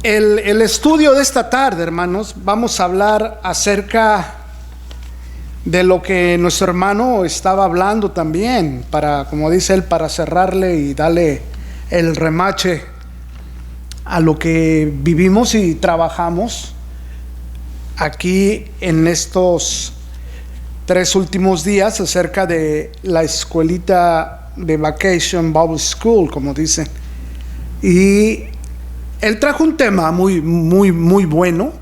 El estudio de esta tarde, hermanos, vamos a hablar acerca de lo que nuestro hermano estaba hablando también, para, como dice él, para cerrarle y darle el remache a lo que vivimos y trabajamos aquí en estos 3 últimos días acerca de la escuelita de Vacation Bible School, como dicen. Y él trajo un tema muy bueno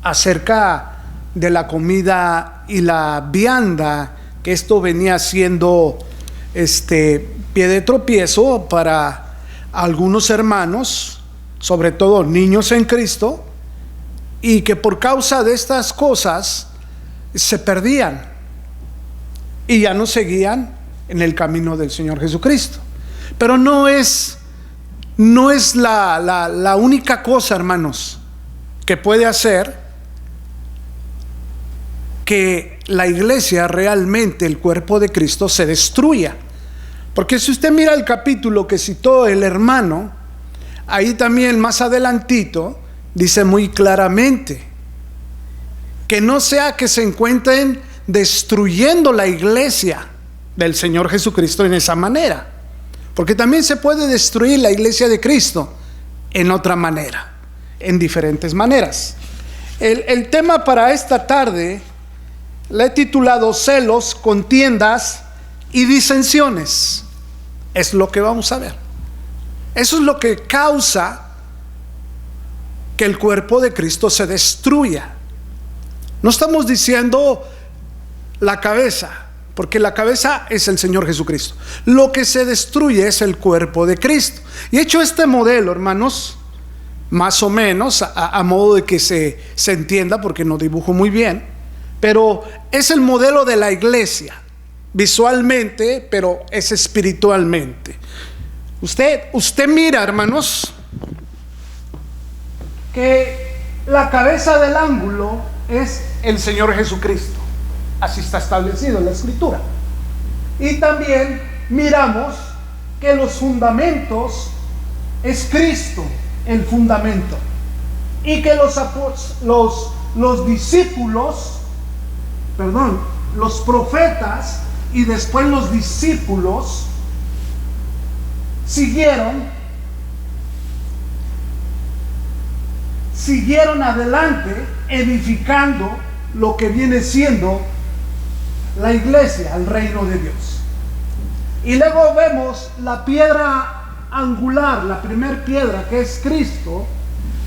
acerca de la comida y la vianda, que esto venía siendo pie de tropiezo para algunos hermanos, sobre todo niños en Cristo, y que por causa de estas cosas se perdían y ya no seguían en el camino del Señor Jesucristo. Pero no es la única cosa, hermanos, que puede hacer que la iglesia, realmente el cuerpo de Cristo, se destruya. Porque si usted mira el capítulo que citó el hermano, ahí también más adelantito dice muy claramente que no sea que se encuentren destruyendo la iglesia del Señor Jesucristo en esa manera, porque también se puede destruir la iglesia de Cristo en otra manera, en diferentes maneras. El tema para esta tarde le he titulado celos, contiendas y disensiones. Es lo que vamos a ver. Eso es lo que causa que el cuerpo de Cristo se destruya. No estamos diciendo la cabeza, porque la cabeza es el Señor Jesucristo. Lo que se destruye es el cuerpo de Cristo. Y he hecho este modelo, hermanos, más o menos a modo de que se entienda, porque no dibujo muy bien, pero es el modelo de la iglesia visualmente, pero es espiritualmente. Usted mira, hermanos, que la cabeza del ángulo es el Señor Jesucristo. Así está establecido en la Escritura. Y también miramos que los fundamentos es Cristo, el fundamento. Y que los discípulos, los profetas y después los discípulos siguieron adelante edificando lo que viene siendo la iglesia, el reino de Dios. Y luego vemos la piedra angular, la primer piedra, que es Cristo,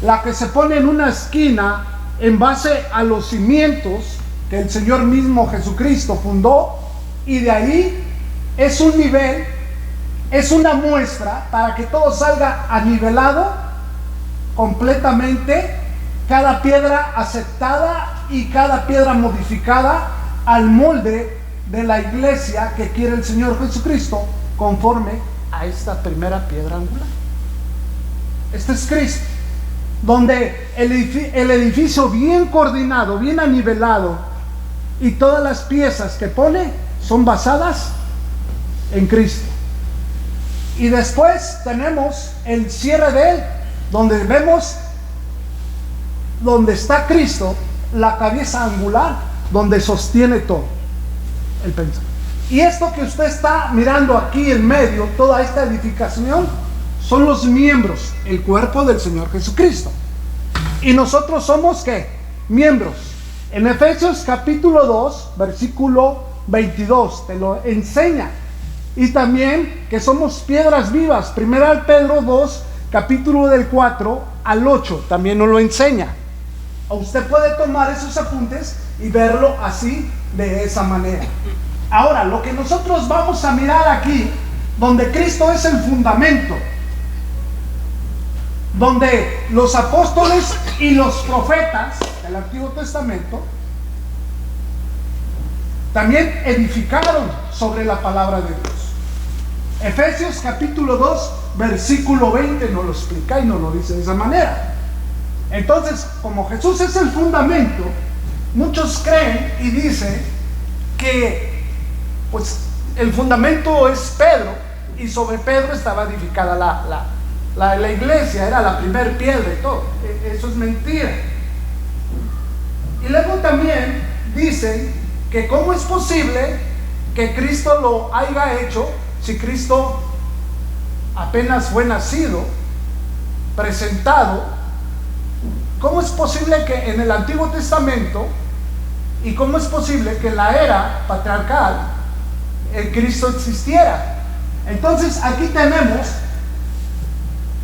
la que se pone en una esquina en base a los cimientos que el Señor mismo Jesucristo fundó, y de ahí es un nivel, es una muestra para que todo salga anivelado completamente, cada piedra aceptada y cada piedra modificada al molde de la iglesia que quiere el Señor Jesucristo, conforme a esta primera piedra angular. Este es Cristo, donde el edificio bien coordinado, bien anivelado, y todas las piezas que pone son basadas en Cristo. Y después tenemos el cierre de él, donde vemos donde está Cristo, la cabeza angular, donde sostiene todo el pensamiento. Y esto que usted está mirando aquí en medio, toda esta edificación, son los miembros, el cuerpo del Señor Jesucristo. Y nosotros somos ¿qué? Miembros. En Efesios capítulo 2, versículo 22, te lo enseña. Y también que somos piedras vivas. Primera Pedro 2, capítulo del 4 al 8, también nos lo enseña. O usted puede tomar esos apuntes y verlo así, de esa manera. Ahora, lo que nosotros vamos a mirar aquí, donde Cristo es el fundamento, donde los apóstoles y los profetas del Antiguo Testamento también edificaron sobre la palabra de Dios. Efesios capítulo 2, versículo 20 nos lo explica y nos lo dice de esa manera. Entonces, como Jesús es el fundamento, muchos creen y dicen que pues el fundamento es Pedro, y sobre Pedro estaba edificada la iglesia era la primer piedra y todo. Eso es mentira. Y luego también dicen que cómo es posible que Cristo lo haya hecho si Cristo apenas fue nacido, presentado. ¿Cómo es posible que en el Antiguo Testamento, y cómo es posible que en la era patriarcal el Cristo existiera? Entonces aquí tenemos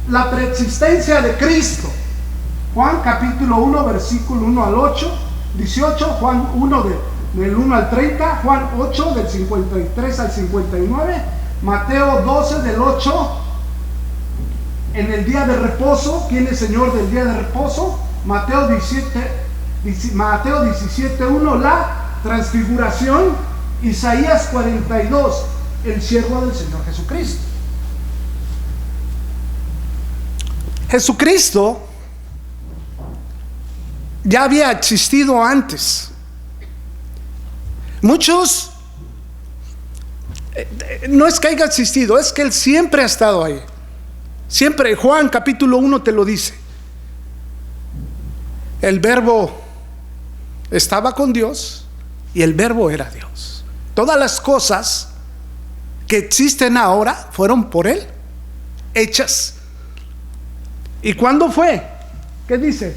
la preexistencia de Cristo. Juan capítulo 1 versículo 1 al 8, 18, Juan 1 del 1 al 30, Juan 8 del 53 al 59, Mateo 12 del 8, en el día de reposo. ¿Quién es Señor del día de reposo? Mateo 17 1, la transfiguración. Isaías 42, el siervo del Señor Jesucristo. Jesucristo ya había existido antes. Muchos, no es que haya existido, es que Él siempre ha estado ahí. Siempre. Juan capítulo 1 te lo dice. El verbo estaba con Dios y el verbo era Dios. Todas las cosas que existen ahora fueron por Él hechas. ¿Y cuándo fue? ¿Qué dice?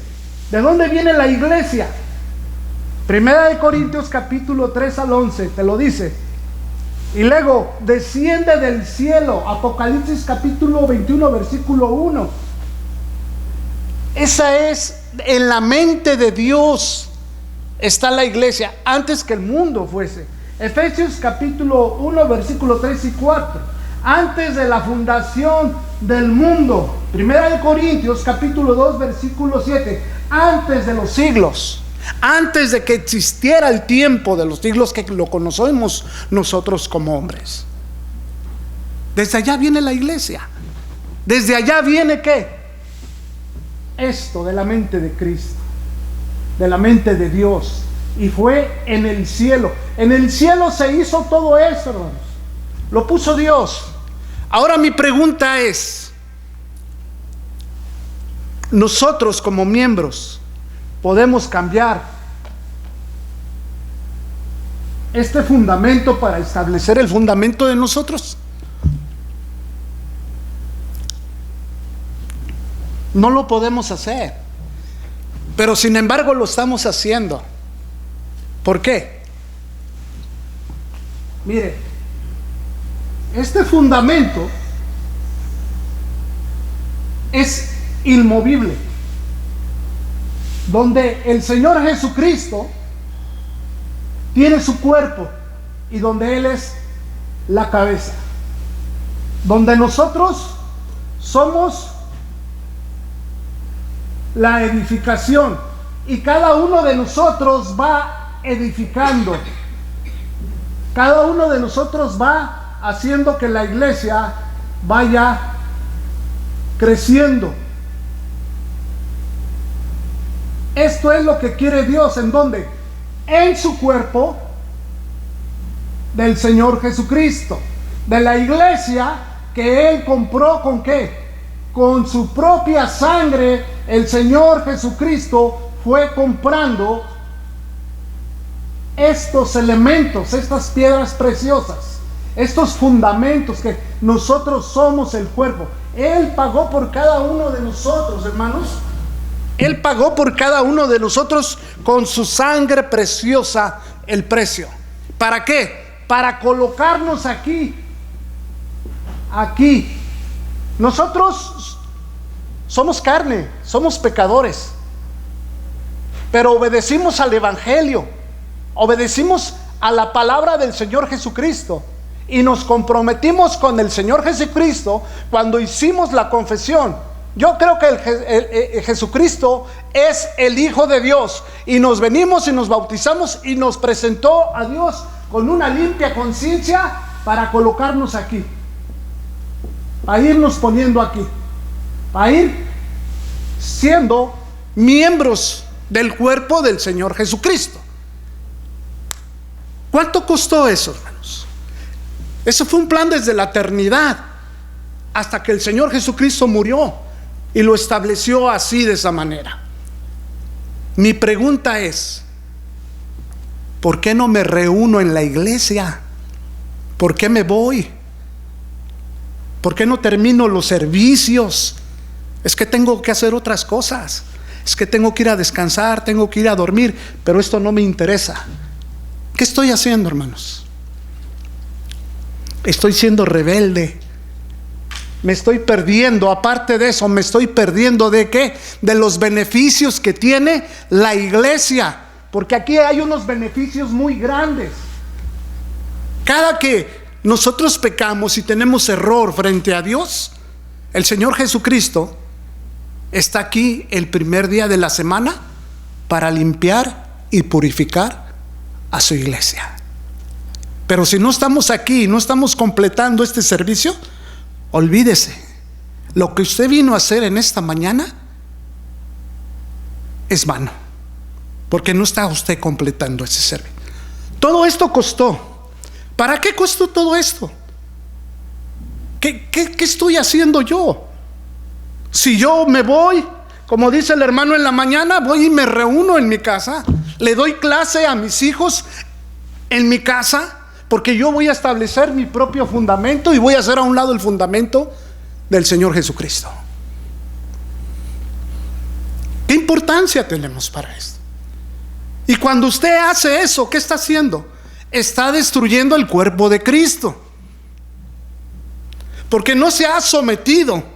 ¿De dónde viene la iglesia? Primera de Corintios capítulo 3 al 11 te lo dice. Y luego desciende del cielo, Apocalipsis capítulo 21 versículo 1. Esa es, en la mente de Dios está la iglesia antes que el mundo fuese. Efesios capítulo 1 versículo 3 y 4. Antes de la fundación del mundo. Primera de Corintios capítulo 2 versículo 7. Antes de los siglos, antes de que existiera el tiempo de los siglos que lo conocemos nosotros como hombres. Desde allá viene la iglesia. Desde allá viene ¿qué? Esto de la mente de Cristo, de la mente de Dios. Y fue en el cielo. En el cielo se hizo todo eso, hermanos. Lo puso Dios. Ahora mi pregunta es: nosotros como miembros podemos cambiar este fundamento para establecer el fundamento de nosotros. No lo podemos hacer, pero sin embargo lo estamos haciendo. ¿Por qué? Mire, este fundamento es inmovible, donde el Señor Jesucristo tiene su cuerpo y donde Él es la cabeza, donde nosotros somos la edificación y cada uno de nosotros va edificando, cada uno de nosotros va haciendo que la iglesia vaya creciendo. Esto es lo que quiere Dios. ¿En dónde? En su cuerpo del Señor Jesucristo, de la iglesia que Él compró. ¿Con qué? Con su propia sangre. El Señor Jesucristo fue comprando estos elementos, estas piedras preciosas, estos fundamentos que nosotros somos el cuerpo. Él pagó por cada uno de nosotros, hermanos. Él pagó por cada uno de nosotros con su sangre preciosa el precio. ¿Para qué? Para colocarnos aquí. Aquí. Nosotros somos carne, somos pecadores, pero obedecimos al Evangelio, obedecimos a la palabra del Señor Jesucristo y nos comprometimos con el Señor Jesucristo cuando hicimos la confesión. Yo creo que Jesucristo es el Hijo de Dios, y nos venimos y nos bautizamos y nos presentó a Dios con una limpia conciencia para colocarnos aquí, a irnos poniendo aquí, a ir siendo miembros del cuerpo del Señor Jesucristo. ¿Cuánto costó eso, hermanos? Eso fue un plan desde la eternidad. hasta que el Señor Jesucristo murió y lo estableció así, de esa manera. Mi pregunta es, ¿por qué no me reúno en la iglesia? ¿Por qué me voy? ¿Por qué no termino los servicios? Es que tengo que hacer otras cosas. Es que tengo que ir a descansar, tengo que ir a dormir, pero esto no me interesa. ¿Qué estoy haciendo, hermanos? Estoy siendo rebelde. Me estoy perdiendo. Aparte de eso, me estoy perdiendo ¿de qué? De los beneficios que tiene la iglesia. Porque aquí hay unos beneficios muy grandes. Cada que nosotros pecamos y tenemos error frente a Dios, el Señor Jesucristo está aquí el primer día de la semana para limpiar y purificar a su iglesia. Pero si no estamos aquí, no estamos completando este servicio, olvídese, lo que usted vino a hacer en esta mañana es vano, porque no está usted completando ese servicio. Todo esto costó. ¿Para qué costó todo esto? ¿Qué estoy haciendo yo? Si yo me voy, como dice el hermano en la mañana, voy y me reúno en mi casa, le doy clase a mis hijos en mi casa, porque yo voy a establecer mi propio fundamento y voy a hacer a un lado el fundamento del Señor Jesucristo. ¿Qué importancia tenemos para esto? Y cuando usted hace eso, ¿qué está haciendo? Está destruyendo el cuerpo de Cristo, porque no se ha sometido,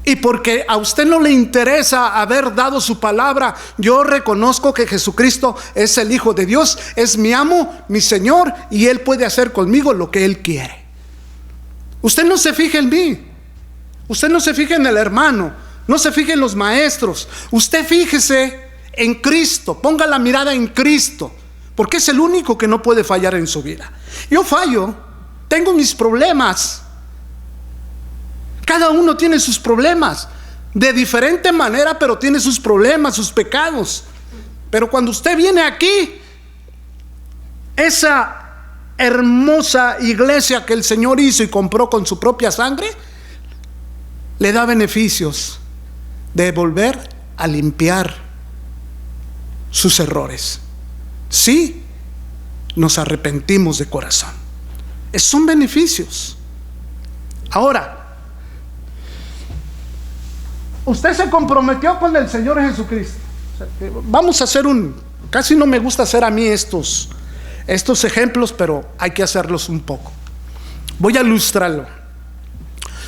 y porque a usted no le interesa haber dado su palabra. Yo reconozco que Jesucristo es el Hijo de Dios, es mi amo, mi Señor, y Él puede hacer conmigo lo que Él quiere. Usted no se fije en mí, usted no se fije en el hermano, no se fije en los maestros, usted fíjese en Cristo, ponga la mirada en Cristo, porque es el único que no puede fallar en su vida. Yo fallo, tengo mis problemas. Cada uno tiene sus problemas, de diferente manera, pero tiene sus problemas, sus pecados. Pero cuando usted viene aquí, esa hermosa iglesia que el Señor hizo y compró con su propia sangre, le da beneficios de volver a limpiar sus errores. Sí, nos arrepentimos de corazón. Son beneficios. Ahora, usted se comprometió con el Señor Jesucristo. Vamos a hacer casi no me gusta hacer a mí estos ejemplos, pero hay que hacerlos un poco. Voy a ilustrarlo.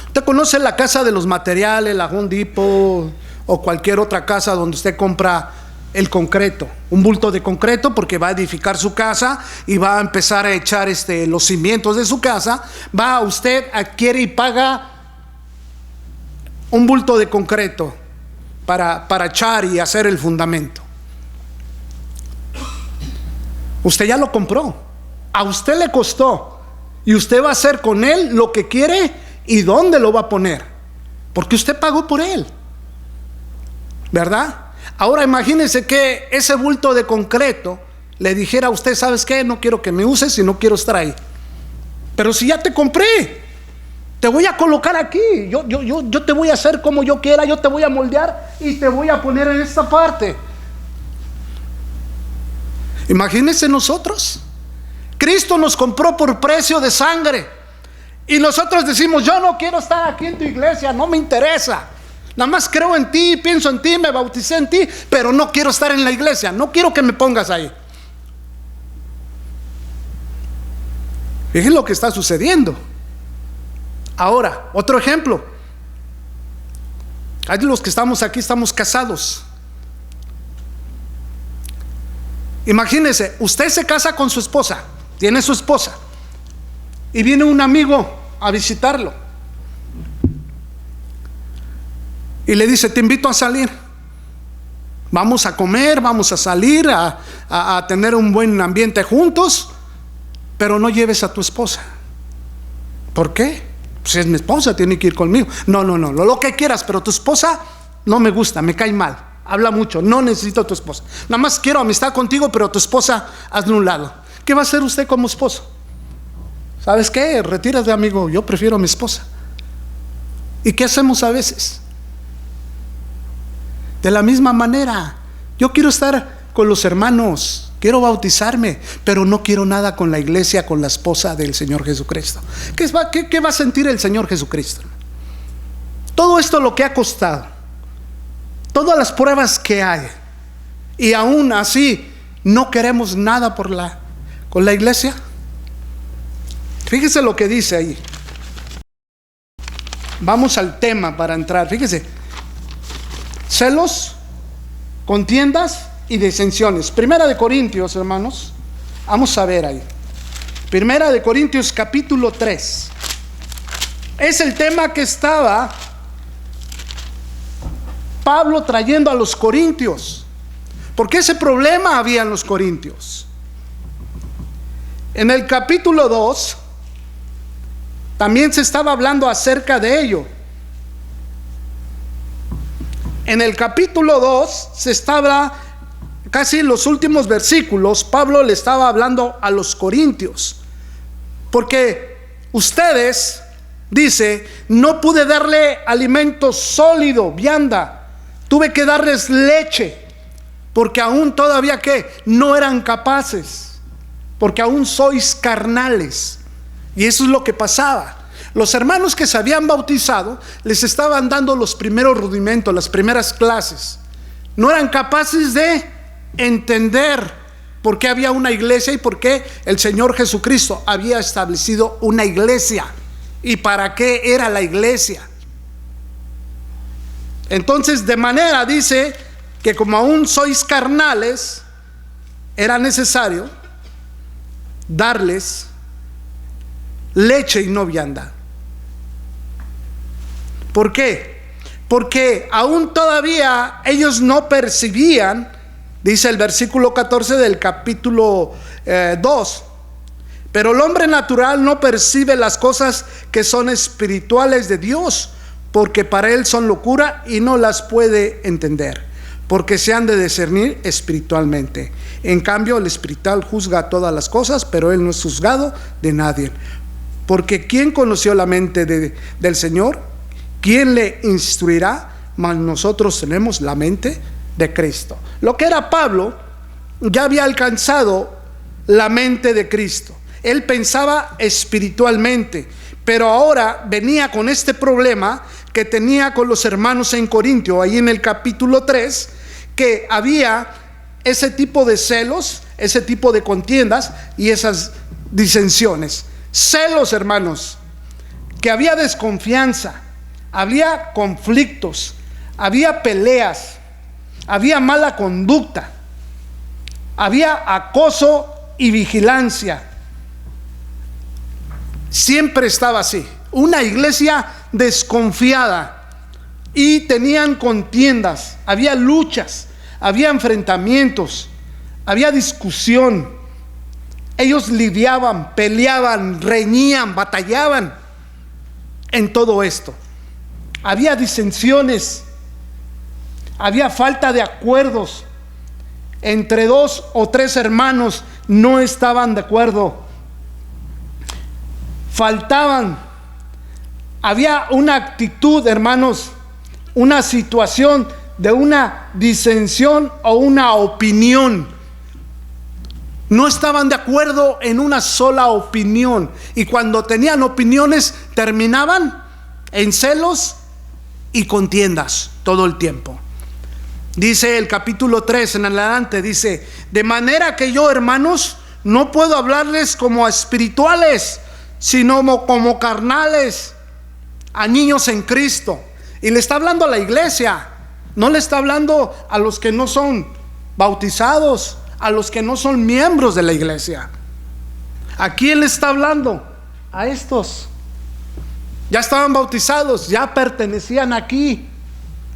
Usted conoce la casa de los materiales, la Home Depot o cualquier otra casa donde usted compra el concreto, un bulto de concreto, porque va a edificar su casa y va a empezar a echar los cimientos de su casa. Usted adquiere y paga un bulto de concreto para echar y hacer el fundamento. Usted ya lo compró, a usted le costó, y usted va a hacer con él lo que quiere y dónde lo va a poner, porque usted pagó por él, ¿verdad? Ahora imagínese que ese bulto de concreto le dijera a usted: ¿sabes qué? No quiero que me uses y no quiero estar ahí. Pero si ya te compré, te voy a colocar aquí, yo te voy a hacer como yo quiera, yo te voy a moldear y te voy a poner en esta parte. Imagínense nosotros, Cristo nos compró por precio de sangre, y nosotros decimos: yo no quiero estar aquí en tu iglesia, no me interesa, nada más creo en ti, pienso en ti, me bauticé en ti, pero no quiero estar en la iglesia, no quiero que me pongas ahí. Fíjense lo que está sucediendo. Ahora, otro ejemplo. Hay de los que estamos aquí, estamos casados. Imagínese, usted se casa con su esposa, tiene su esposa, y viene un amigo a visitarlo y le dice: te invito a salir, vamos a comer, vamos a salir a tener un buen ambiente juntos, pero no lleves a tu esposa. ¿Por qué? Pues es mi esposa, tiene que ir conmigo. No, lo que quieras, pero tu esposa no me gusta, me cae mal, habla mucho, no necesito a tu esposa, nada más quiero amistad contigo, pero tu esposa hazle un lado. ¿Qué va a hacer usted como esposo? ¿Sabes qué? Retírate, amigo, yo prefiero a mi esposa. ¿Y qué hacemos a veces? De la misma manera, yo quiero estar con los hermanos, quiero bautizarme, pero no quiero nada con la iglesia, con la esposa del Señor Jesucristo. ¿Qué va a sentir el Señor Jesucristo? Todo esto lo que ha costado, todas las pruebas que hay, y aún así no queremos nada con la iglesia. Fíjese lo que dice ahí. Vamos al tema para entrar. Fíjese: celos, contiendas y disensiones. Primera de Corintios, hermanos, vamos a ver ahí. Primera de Corintios capítulo 3. Es el tema que estaba Pablo trayendo a los corintios, porque ese problema había en los corintios. En el capítulo 2 también se estaba hablando acerca de ello. En el capítulo 2 se estaba, casi en los últimos versículos, Pablo le estaba hablando a los corintios, porque ustedes, dice, no pude darle alimento sólido, vianda, tuve que darles leche, porque aún todavía no eran capaces, porque aún sois carnales. Y eso es lo que pasaba. Los hermanos que se habían bautizado les estaban dando los primeros rudimentos, las primeras clases. No eran capaces de entender por qué había una iglesia y por qué el Señor Jesucristo había establecido una iglesia y para qué era la iglesia. Entonces, de manera, dice, que como aún sois carnales, era necesario darles leche y no vianda. ¿Por qué? Porque aún todavía ellos no percibían, dice el versículo 14 del capítulo 2, pero el hombre natural no percibe las cosas que son espirituales de Dios, porque para él son locura y no las puede entender, porque se han de discernir espiritualmente. En cambio, el espiritual juzga todas las cosas, pero él no es juzgado de nadie. Porque ¿quién conoció la mente del Señor? ¿Quién le instruirá? Mas nosotros tenemos la mente de Cristo. Lo que era Pablo ya había alcanzado la mente de Cristo. Él pensaba espiritualmente, pero ahora venía con este problema que tenía con los hermanos en Corintio, ahí en el capítulo 3, que había ese tipo de celos, ese tipo de contiendas y esas disensiones. Celos, hermanos, que había desconfianza, había conflictos, había peleas, había mala conducta, había acoso y vigilancia. Siempre estaba así, una iglesia desconfiada, y tenían contiendas, había luchas, había enfrentamientos, había discusión. Ellos lidiaban, peleaban, reñían, batallaban en todo esto. Había disensiones, había falta de acuerdos. Entre 2 o 3 hermanos no estaban de acuerdo. Faltaban. Había una actitud, hermanos, una situación de una disensión o una opinión. No estaban de acuerdo en una sola opinión, y cuando tenían opiniones terminaban en celos y contiendas todo el tiempo. Dice el capítulo 3 en adelante, dice: de manera que yo, hermanos, no puedo hablarles como a espirituales, sino como carnales, a niños en Cristo. Y le está hablando a la iglesia, no le está hablando a los que no son bautizados, a los que no son miembros de la iglesia. ¿A quién le está hablando? A estos. Ya estaban bautizados, ya pertenecían aquí,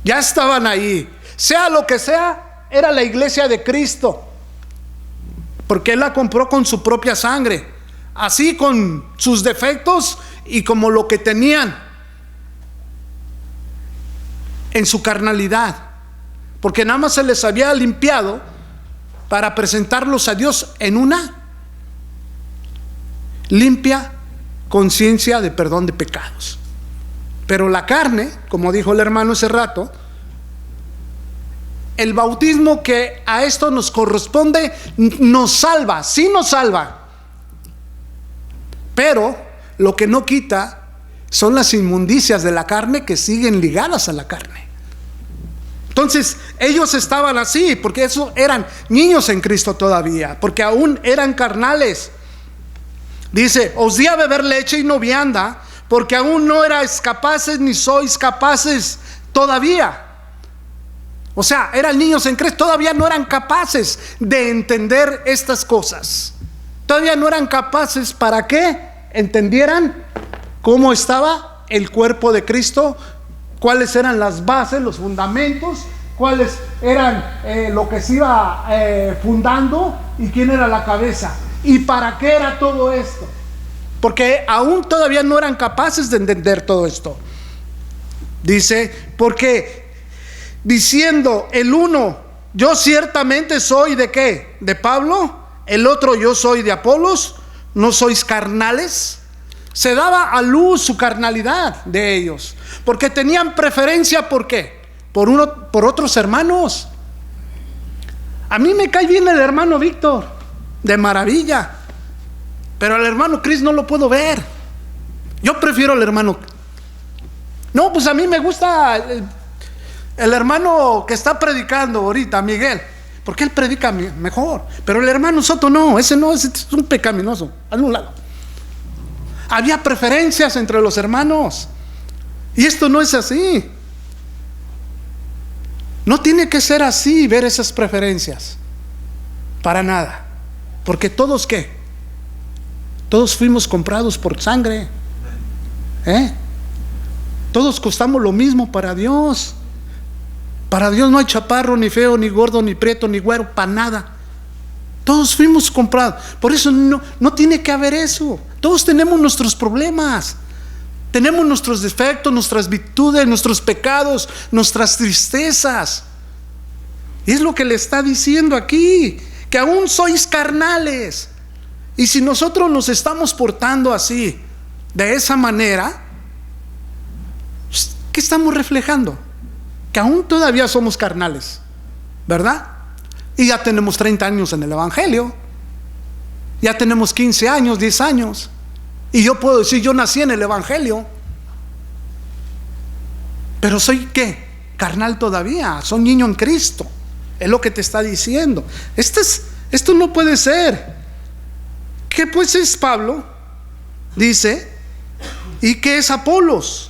ya estaban ahí. Sea lo que sea, era la iglesia de Cristo, porque Él la compró con su propia sangre, así con sus defectos y como lo que tenían en su carnalidad, porque nada más se les había limpiado para presentarlos a Dios en una limpia conciencia de perdón de pecados. Pero la carne, como dijo el hermano hace rato, el bautismo que a esto nos corresponde nos salva, sí nos salva, pero lo que no quita son las inmundicias de la carne que siguen ligadas a la carne. Entonces ellos estaban así porque eso eran niños en Cristo todavía, porque aún eran carnales. Dice: os di a beber leche y no vianda, porque aún no erais capaces ni sois capaces todavía. O sea, eran niños en Cristo, todavía no eran capaces de entender estas cosas. Todavía no eran capaces para que entendieran cómo estaba el cuerpo de Cristo, cuáles eran las bases, los fundamentos, cuáles eran lo que se iba fundando y quién era la cabeza y para qué era todo esto. Porque aún todavía no eran capaces de entender todo esto. Dice: porque diciendo el uno, yo ciertamente soy de ¿qué? De Pablo, el otro, yo soy de Apolos, ¿no sois carnales? Se daba a luz su carnalidad de ellos, porque tenían preferencia. ¿Por qué? Por otros hermanos. A mí me cae bien el hermano Víctor, de maravilla, pero al hermano Chris no lo puedo ver. Yo prefiero al hermano. No, pues a mí me gusta el hermano que está predicando ahorita, Miguel, porque él predica mejor. Pero el hermano Soto no, ese es un pecaminoso, a un lado. Había preferencias entre los hermanos, y esto no es así. No tiene que ser así, ver esas preferencias, para nada. Porque todos ¿qué? Todos fuimos comprados por sangre, todos costamos lo mismo para Dios. Para Dios no hay chaparro, ni feo, ni gordo, ni prieto, ni güero, para nada. Todos fuimos comprados. Por eso no tiene que haber eso. Todos tenemos nuestros problemas, tenemos nuestros defectos, nuestras virtudes, nuestros pecados, nuestras tristezas. Y es lo que le está diciendo aquí, que aún sois carnales. Y si nosotros nos estamos portando así, de esa manera, ¿qué estamos reflejando? Que aún todavía somos carnales, ¿verdad? Y ya tenemos 30 años en el Evangelio, ya tenemos 15 años, 10 años, y yo puedo decir: yo nací en el Evangelio, pero soy ¿qué? Carnal todavía, soy niño en Cristo. Es lo que te está diciendo. Esto no puede ser. ¿Qué pues es Pablo? Dice: ¿y qué es Apolos?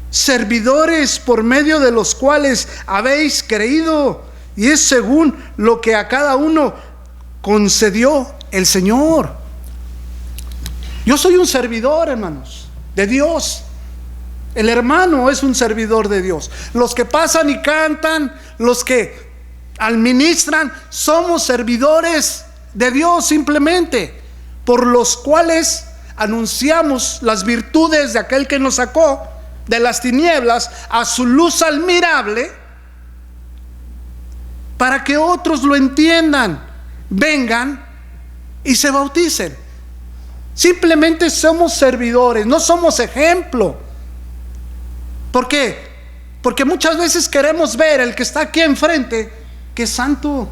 Servidores por medio de los cuales habéis creído, y es según lo que a cada uno concedió el Señor. Yo soy un servidor, hermanos, de Dios. El hermano es un servidor de Dios. Los que pasan y cantan, los que administran, somos servidores de Dios simplemente, por los cuales anunciamos las virtudes de aquel que nos sacó de las tinieblas a su luz admirable, para que otros lo entiendan, vengan y se bauticen. Simplemente somos servidores, no somos ejemplo. ¿Por qué? Porque muchas veces queremos ver el que está aquí enfrente, que es santo,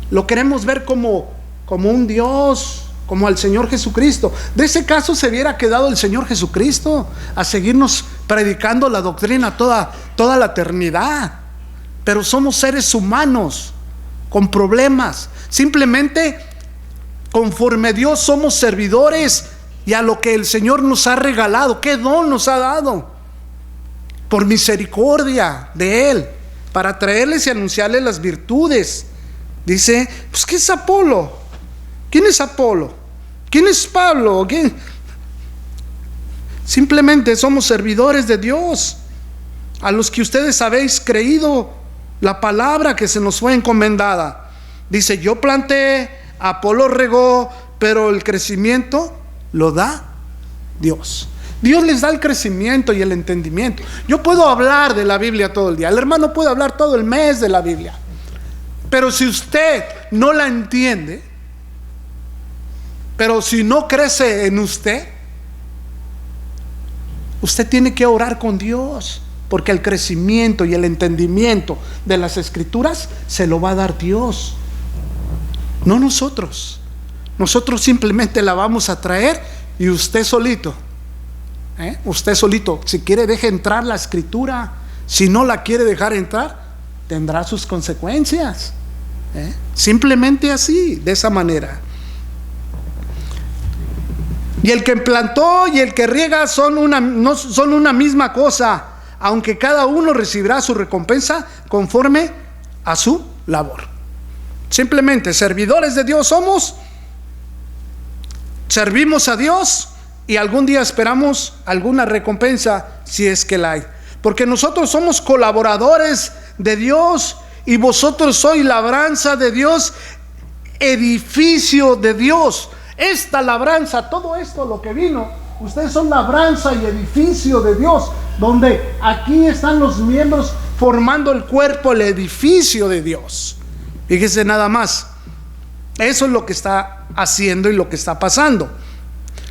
lo queremos ver como un Dios, como al Señor Jesucristo. De ese caso se hubiera quedado el Señor Jesucristo a seguirnos predicando la doctrina toda la eternidad. Pero somos seres humanos con problemas. Simplemente conforme Dios somos servidores y a lo que el Señor nos ha regalado. ¿Qué don nos ha dado? Por misericordia de Él, para traerles y anunciarles las virtudes. Dice: pues ¿qué es Apolo? ¿Quién es Apolo? ¿Quién es Pablo? ¿Quién? Simplemente somos servidores de Dios, a los que ustedes habéis creído la palabra que se nos fue encomendada. Dice: yo planté, Apolo regó, pero el crecimiento lo da Dios. Dios les da el crecimiento y el entendimiento. Yo puedo hablar de la Biblia todo el día, el hermano puede hablar todo el mes de la Biblia, pero si usted no la entiende, Pero si no crece en usted, usted tiene que orar con Dios, porque el crecimiento y el entendimiento de las Escrituras se lo va a dar Dios, no nosotros. Nosotros simplemente la vamos a traer y usted solito, usted solito, si quiere deje entrar la Escritura. Si no la quiere dejar entrar, tendrá sus consecuencias. Simplemente así, de esa manera. Y el que plantó y el que riega no son una misma cosa, aunque cada uno recibirá su recompensa conforme a su labor. Simplemente servidores de Dios somos, servimos a Dios y algún día esperamos alguna recompensa, si es que la hay. Porque nosotros somos colaboradores de Dios y vosotros sois labranza de Dios, edificio de Dios. Esta labranza, todo esto lo que vino, ustedes son labranza y edificio de Dios, donde aquí están los miembros formando el cuerpo, el edificio de Dios. Fíjese nada más, eso es lo que está haciendo y lo que está pasando.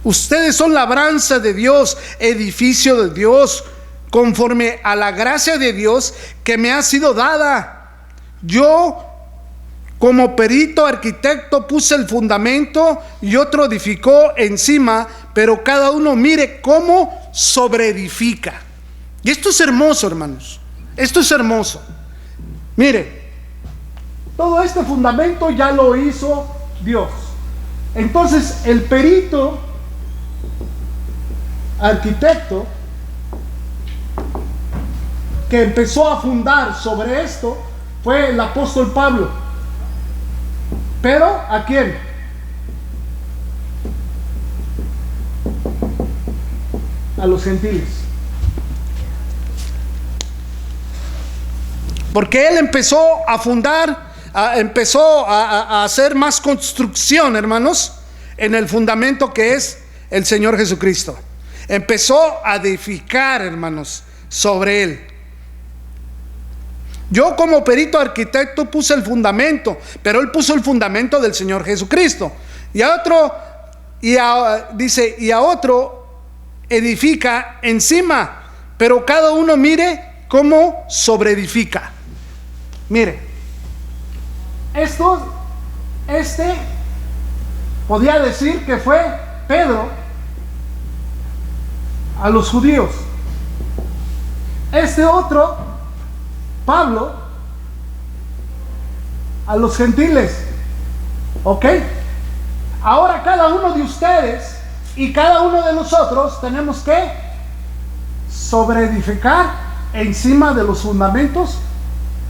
Ustedes son labranza de Dios, edificio de Dios, conforme a la gracia de Dios que me ha sido dada. Yo, como perito arquitecto, puse el fundamento y otro edificó encima, pero cada uno mire cómo sobreedifica. Y esto es hermoso, hermanos. Esto es hermoso. Mire, todo este fundamento ya lo hizo Dios. Entonces, el perito arquitecto que empezó a fundar sobre esto fue el apóstol Pablo. Pero ¿a quién? A los gentiles. Porque él empezó a fundar, empezó a hacer más construcción, hermanos, en el fundamento que es el Señor Jesucristo. Empezó a edificar, hermanos, sobre él. Yo, como perito arquitecto, puse el fundamento, pero él puso el fundamento del Señor Jesucristo. Y a otro, dice, y a otro edifica encima, pero cada uno mire cómo sobreedifica. Mire, podía decir que fue Pedro a los judíos. Este otro, Pablo, a los gentiles. ¿Ok? Ahora cada uno de ustedes y cada uno de nosotros tenemos que sobreedificar encima de los fundamentos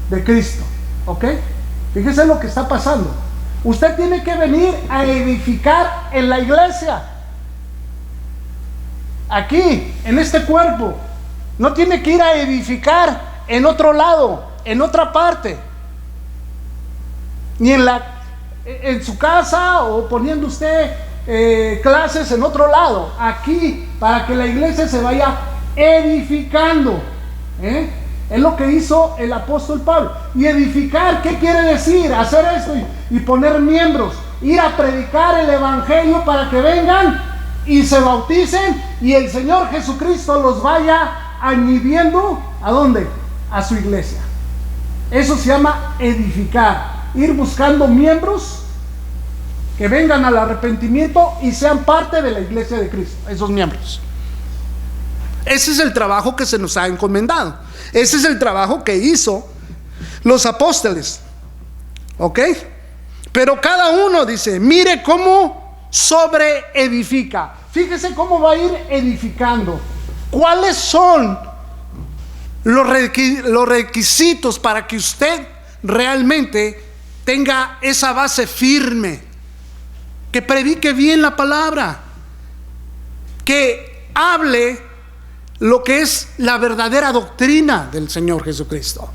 de Cristo. ¿Ok? Fíjese lo que está pasando. Usted tiene que venir a edificar en la iglesia, aquí, en este cuerpo. No tiene que ir a edificar en otro lado, en otra parte, ni en su casa, o poniendo usted clases en otro lado. Aquí, para que la iglesia se vaya edificando. Es lo que hizo el apóstol Pablo. Y edificar, ¿qué quiere decir? Hacer esto y poner miembros, ir a predicar el evangelio para que vengan y se bauticen y el Señor Jesucristo los vaya añadiendo. ¿A dónde? A su iglesia. Eso se llama edificar, ir buscando miembros que vengan al arrepentimiento y sean parte de la iglesia de Cristo, esos miembros. Ese es el trabajo que se nos ha encomendado. Ese es el trabajo que hizo los apóstoles. ¿Ok? Pero cada uno dice, mire cómo sobreedifica. Fíjese cómo va a ir edificando. ¿Cuáles son los requisitos para que usted realmente tenga esa base firme? Que predique bien la palabra, que hable lo que es la verdadera doctrina del Señor Jesucristo,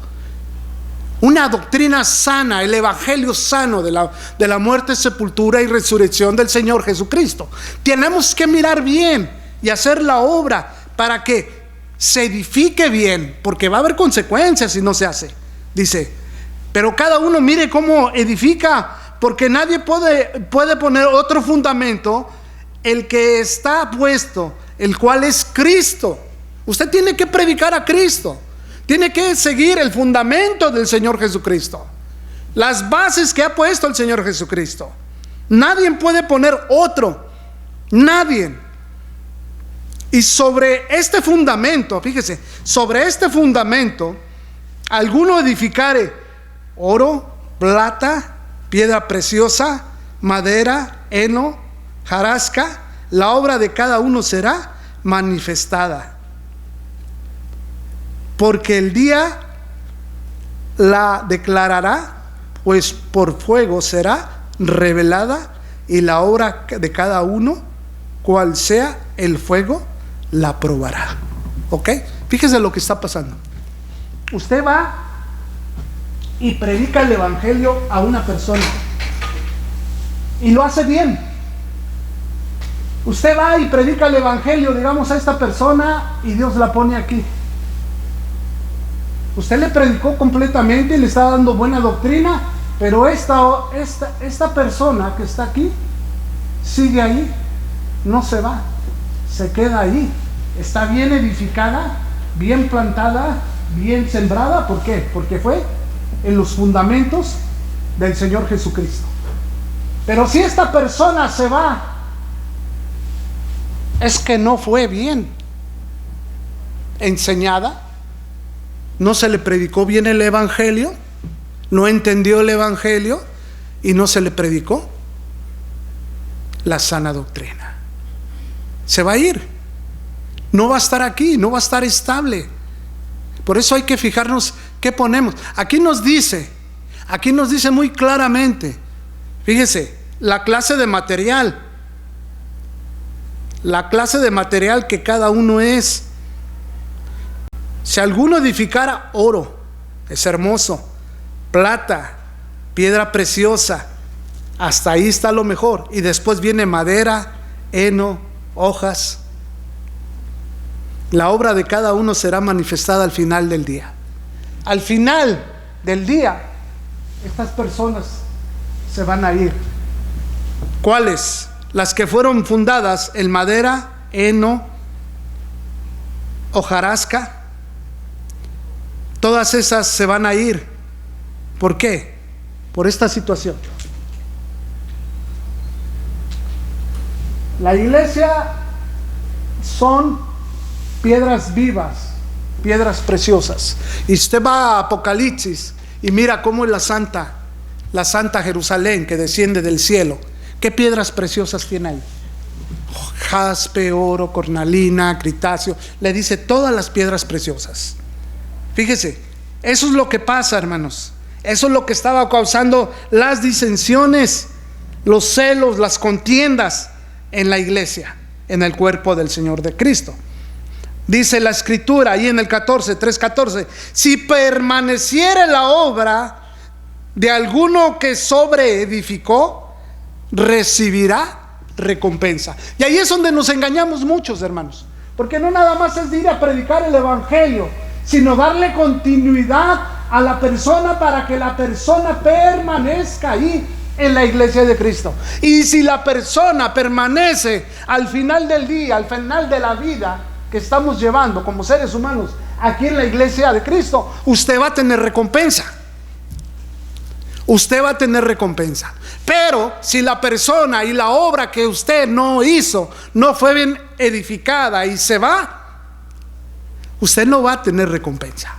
una doctrina sana, el evangelio sano de la muerte, sepultura y resurrección del Señor Jesucristo. Tenemos que mirar bien y hacer la obra para que se edifique bien, porque va a haber consecuencias si no se hace. Dice, pero cada uno mire cómo edifica, porque nadie puede poner otro fundamento, el que está puesto, el cual es Cristo. Usted tiene que predicar a Cristo, tiene que seguir el fundamento del Señor Jesucristo, las bases que ha puesto el Señor Jesucristo. Nadie puede poner otro, nadie. Y sobre este fundamento, fíjese, sobre este fundamento, alguno edificare oro, plata, piedra preciosa, madera, heno, jarasca, la obra de cada uno será manifestada, porque el día la declarará, pues por fuego será revelada, y la obra de cada uno, cual sea el fuego, la probará. ¿Ok? Fíjese lo que está pasando. Usted va y predica el evangelio a una persona y lo hace bien. Usted va y predica el evangelio, digamos, a esta persona, y Dios la pone aquí. Usted le predicó completamente y le está dando buena doctrina, pero esta persona que está aquí sigue ahí, no se va, se queda ahí. Está bien edificada, bien plantada, bien sembrada. ¿Por qué? Porque fue en los fundamentos del Señor Jesucristo. Pero si esta persona se va, es que no fue bien enseñada, no se le predicó bien el evangelio, no entendió el evangelio y no se le predicó la sana doctrina. Se va a ir, no va a estar aquí, no va a estar estable. Por eso hay que fijarnos qué ponemos. Aquí nos dice muy claramente, fíjese, la clase de material que cada uno es. Si alguno edificara oro, es hermoso, plata, piedra preciosa, hasta ahí está lo mejor, y después viene madera, heno, hojas. La obra de cada uno será manifestada al final del día. Al final del día, estas personas se van a ir. ¿Cuáles? Las que fueron fundadas en madera, heno, hojarasca. Todas esas se van a ir. ¿Por qué? Por esta situación. La iglesia son piedras vivas, piedras preciosas. Y usted va a Apocalipsis y mira cómo es la santa Jerusalén que desciende del cielo. ¿Qué piedras preciosas tiene ahí? Jaspe, oro, cornalina, critáceo. Le dice todas las piedras preciosas. Fíjese, eso es lo que pasa, hermanos. Eso es lo que estaba causando las disensiones, los celos, las contiendas en la iglesia, en el cuerpo del Señor de Cristo. Dice la escritura ahí en el 3:14, si permaneciere la obra de alguno que sobreedificó, recibirá recompensa. Y ahí es donde nos engañamos muchos, hermanos, porque no nada más es de ir a predicar el evangelio, sino darle continuidad a la persona para que la persona permanezca ahí en la iglesia de Cristo. Y si la persona permanece al final del día, al final de la vida que estamos llevando como seres humanos aquí en la iglesia de Cristo, usted va a tener recompensa. Usted va a tener recompensa. Pero si la persona y la obra que usted no hizo no fue bien edificada y se va, usted no va a tener recompensa.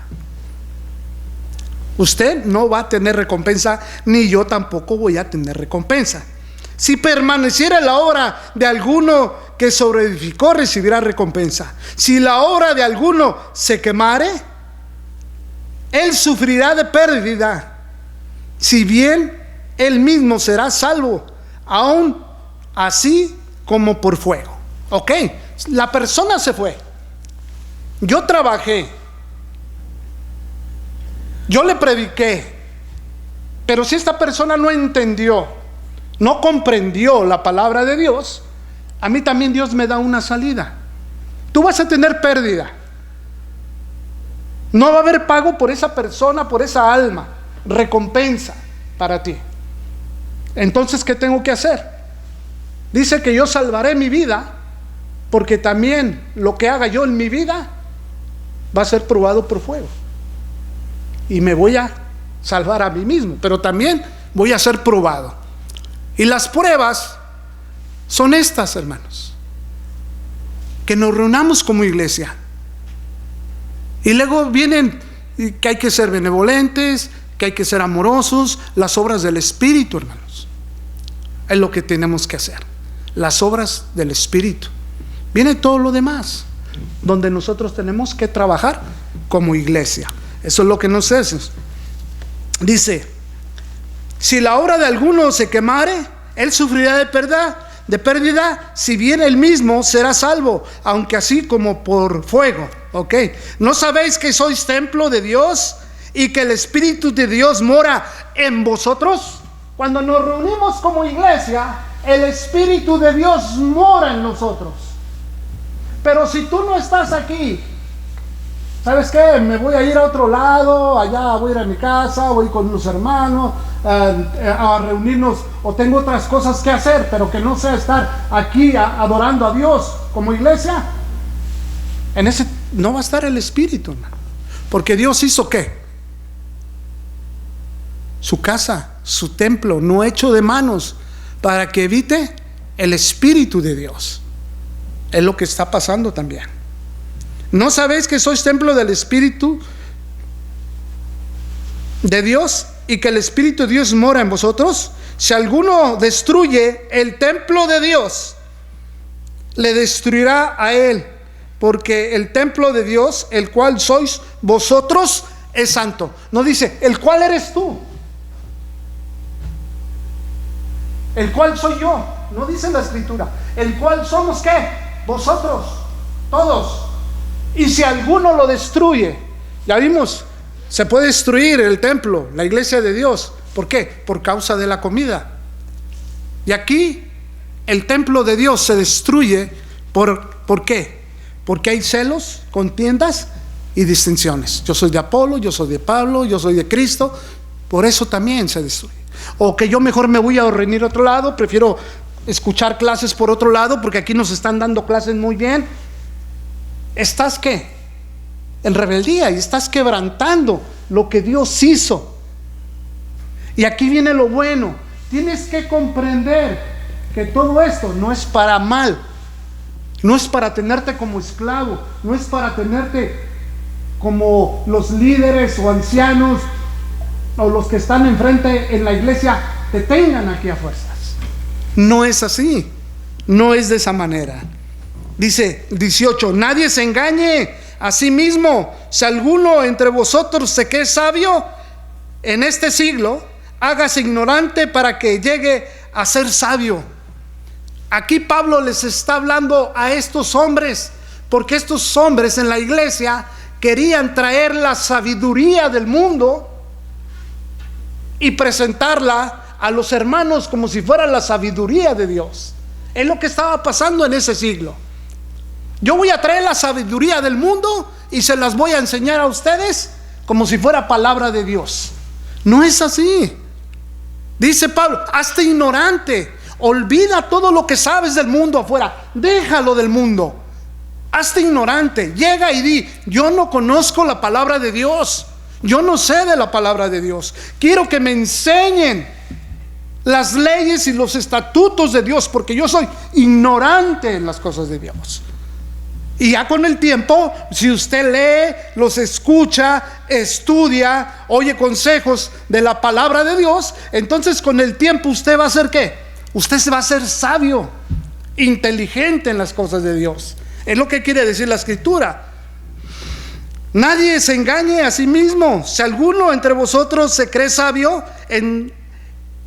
Usted no va a tener recompensa, ni yo tampoco voy a tener recompensa. Si permaneciera la obra de alguno que sobreedificó, recibirá recompensa. Si la obra de alguno se quemare, él sufrirá de pérdida, si bien él mismo será salvo, aún así como por fuego. Ok, la persona se fue. Yo trabajé, yo le prediqué, pero si esta persona no entendió, no comprendió la palabra de Dios, a mí también Dios me da una salida. Tú vas a tener pérdida. No va a haber pago por esa persona, por esa alma, recompensa para ti. Entonces, ¿qué tengo que hacer? Dice que yo salvaré mi vida, porque también lo que haga yo en mi vida va a ser probado por fuego. Y me voy a salvar a mí mismo, pero también voy a ser probado. Y las pruebas son estas, hermanos: que nos reunamos como iglesia. Y luego vienen que hay que ser benevolentes, que hay que ser amorosos, las obras del Espíritu, hermanos. Es lo que tenemos que hacer, las obras del Espíritu. Viene todo lo demás, donde nosotros tenemos que trabajar como iglesia. Eso es lo que nos hace. Dice: si la obra de alguno se quemare, él sufrirá de pérdida, si bien él mismo será salvo, aunque así como por fuego. Ok, ¿no sabéis que sois templo de Dios y que el Espíritu de Dios mora en vosotros? Cuando nos reunimos como iglesia, el Espíritu de Dios mora en nosotros. Pero si tú no estás aquí, ¿sabes qué? Me voy a ir a otro lado, allá voy a ir a mi casa, voy con unos hermanos a reunirnos, o tengo otras cosas que hacer, pero que no sea estar aquí adorando a Dios como iglesia. En ese no va a estar el Espíritu, hermano. Porque Dios hizo ¿qué? Su casa, su templo, no hecho de manos, para que evite el Espíritu de Dios. Es lo que está pasando también. ¿No sabéis que sois templo del Espíritu de Dios y que el Espíritu de Dios mora en vosotros? Si alguno destruye el templo de Dios, le destruirá a él, porque el templo de Dios, el cual sois vosotros, es santo. No dice el cual eres tú, el cual soy yo. No dice la Escritura el cual somos ¿qué? Vosotros, todos. Y si alguno lo destruye, ya vimos, se puede destruir el templo, la iglesia de Dios. ¿Por qué? Por causa de la comida. Y aquí el templo de Dios se destruye ¿por qué? Porque hay celos, contiendas y distinciones. Yo soy de Apolo, yo soy de Pablo, yo soy de Cristo. Por eso también se destruye. O que yo mejor me voy a reunir a otro lado, prefiero escuchar clases por otro lado, porque aquí nos están dando clases muy bien. ¿Estás qué? En rebeldía, y estás quebrantando lo que Dios hizo. Y aquí viene lo bueno: tienes que comprender que todo esto no es para mal, no es para tenerte como esclavo, no es para tenerte como los líderes o ancianos o los que están enfrente en la iglesia te tengan aquí a fuerzas. No es así, no es de esa manera. Dice 18: nadie se engañe a sí mismo. Si alguno entre vosotros se cree sabio en este siglo, hágase ignorante para que llegue a ser sabio. Aquí Pablo les está hablando a estos hombres, porque estos hombres en la iglesia querían traer la sabiduría del mundo y presentarla a los hermanos como si fuera la sabiduría de Dios. Es lo que estaba pasando en ese siglo. Yo voy a traer la sabiduría del mundo y se las voy a enseñar a ustedes como si fuera palabra de Dios. No es así. Dice Pablo: hazte ignorante, olvida todo lo que sabes del mundo afuera, déjalo del mundo, hazte ignorante. Llega y di: yo no conozco la palabra de Dios, yo no sé de la palabra de Dios, quiero que me enseñen las leyes y los estatutos de Dios, porque yo soy ignorante en las cosas de Dios. Y ya con el tiempo, si usted lee, los escucha, estudia, oye consejos de la palabra de Dios, entonces con el tiempo usted va a ser ¿qué? Usted se va a ser sabio, inteligente en las cosas de Dios. Es lo que quiere decir la Escritura. Nadie se engañe a sí mismo. Si alguno entre vosotros se cree sabio en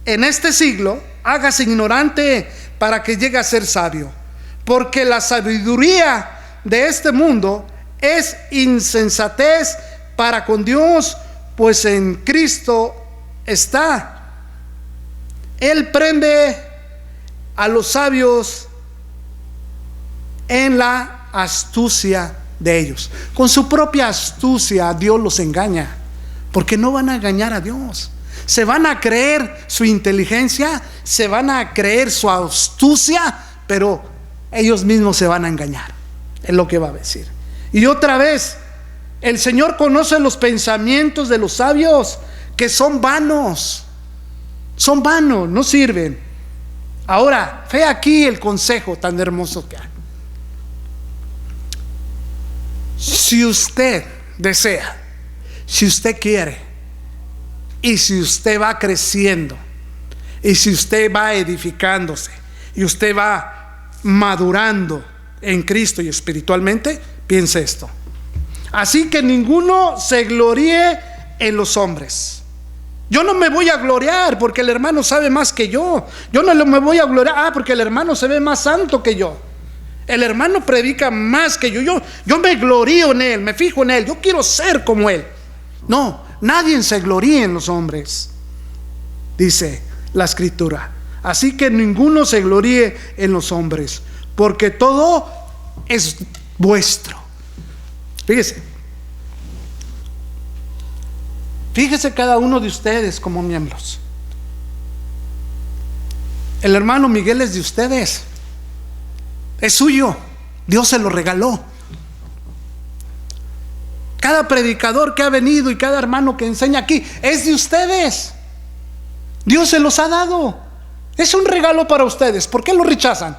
este siglo, hágase ignorante para que llegue a ser sabio. Porque la sabiduría de este mundo es insensatez para con Dios, pues en Cristo está. Él prende a los sabios en la astucia de ellos. Con su propia astucia Dios los engaña, porque no van a engañar a Dios. Se van a creer su inteligencia, se van a creer su astucia, pero ellos mismos se van a engañar. Es lo que va a decir. Y otra vez, el Señor conoce los pensamientos de los sabios, que son vanos. Son vanos, no sirven. Ahora, ve aquí el consejo tan hermoso que hay. Si usted desea, si usted quiere, y si usted va creciendo, y si usted va edificándose, y usted va madurando en Cristo y espiritualmente, piense esto: así que ninguno se gloríe en los hombres. Yo no me voy a gloriar porque el hermano sabe más que yo. Yo no me voy a gloriar porque el hermano se ve más santo que yo. El hermano predica más que yo. Yo me glorío en él, me fijo en él. Yo quiero ser como él. No, nadie se gloríe en los hombres, dice la Escritura. Así que ninguno se gloríe en los hombres, porque todo es vuestro. Fíjese cada uno de ustedes como miembros. El hermano Miguel es de ustedes, es suyo, Dios se lo regaló. Cada predicador que ha venido y cada hermano que enseña aquí es de ustedes. Dios se los ha dado. Es un regalo para ustedes. ¿Por qué lo rechazan?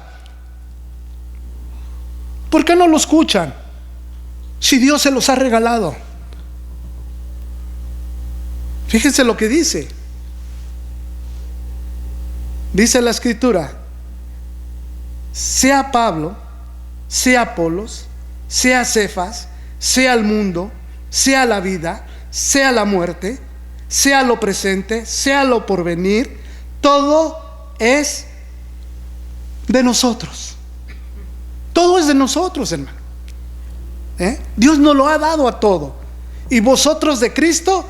¿Por qué no lo escuchan? Si Dios se los ha regalado. Fíjense lo que dice. Dice la Escritura: sea Pablo, sea Apolos, sea Cefas, sea el mundo, sea la vida, sea la muerte, sea lo presente, sea lo porvenir, todo es de nosotros. Todo es de nosotros, hermano. Dios nos lo ha dado a todo. Y vosotros de Cristo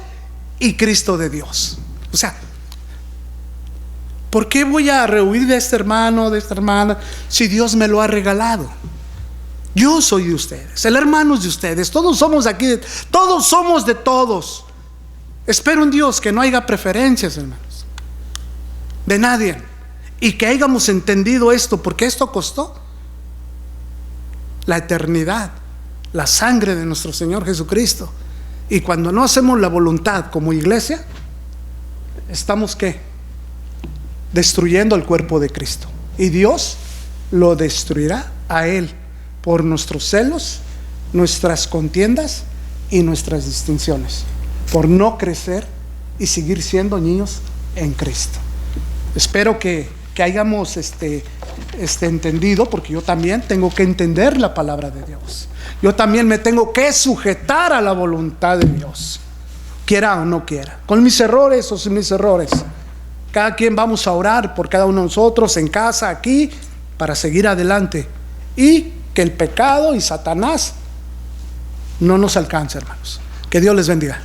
y Cristo de Dios. O sea, ¿por qué voy a rehuir de este hermano, de esta hermana, si Dios me lo ha regalado? Yo soy de ustedes, el hermano es de ustedes, todos somos aquí, todos somos de todos. Espero en Dios que no haya preferencias, hermanos, de nadie, y que hayamos entendido esto, porque esto costó la eternidad, la sangre de nuestro Señor Jesucristo. Y cuando no hacemos la voluntad como iglesia, estamos ¿qué? Destruyendo el cuerpo de Cristo, y Dios lo destruirá a Él por nuestros celos, nuestras contiendas y nuestras distinciones, por no crecer y seguir siendo niños en Cristo. Espero que hayamos entendido, porque yo también tengo que entender la palabra de Dios. Yo también me tengo que sujetar a la voluntad de Dios, quiera o no quiera, con mis errores o sin mis errores. Cada quien vamos a orar por cada uno de nosotros, en casa, aquí, para seguir adelante, y que el pecado y Satanás no nos alcance, hermanos. Que Dios les bendiga.